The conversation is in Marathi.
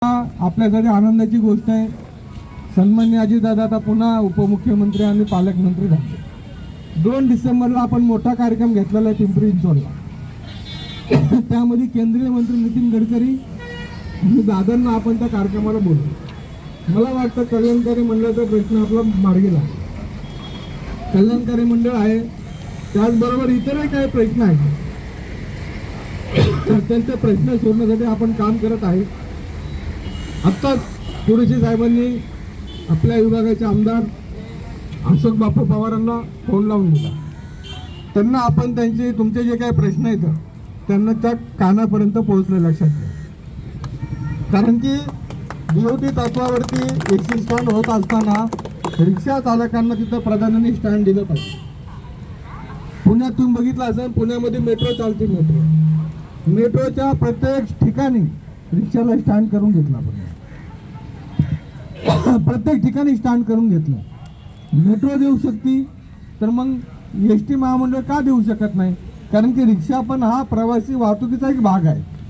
आपल्यासाठी आनंदाची गोष्ट आहे। सन्माननीय अजितदादा आता पुन्हा उपमुख्यमंत्री आणि पालकमंत्री झाले। 2 डिसेंबरला आपण मोठा कार्यक्रम घेतलेला आहे पिंपरी चिंचवडला। त्यामध्ये केंद्रीय मंत्री नितीन गडकरी आणि दादांना आपण त्या कार्यक्रमाला बोलवलं। मला वाटतं कल्याणकारी मंडळाचा प्रश्न आपला मार्गी लागला। कल्याणकारी मंडळ आहे, त्याचबरोबर इतरही काही प्रश्न आहेत, त्यांचे प्रश्न सोडण्यासाठी आपण काम करत आहे। आत्ताच कुरेशी साहेबांनी आपल्या विभागाचे आमदार अशोक बापू पवारांना फोन लावून दिला। त्यांना आपण त्यांचे तुमचे जे काही प्रश्न आहेत त्यांना त्या कानापर्यंत पोहोचले लक्षात घ्या। कारण की बीओटी तत्वावरती एसी स्टँड होत असताना रिक्षा चालकांना तिथं प्राधान्याने स्टँड दिलं पाहिजे। पुण्यात तुम्ही बघितलं असेल, पुण्यामध्ये मेट्रो चालते। मेट्रोच्या प्रत्येक ठिकाणी रिक्षाला स्टँड करून घेतला आपण, प्रत्येक ठिकाणी स्टँड करून घेतलं। मेट्रो देऊ शकते तर मग एसटी महामंडळ का देऊ शकत नाही? कारण की रिक्षा पण हा प्रवासी वाहतुकीचा एक भाग आहे।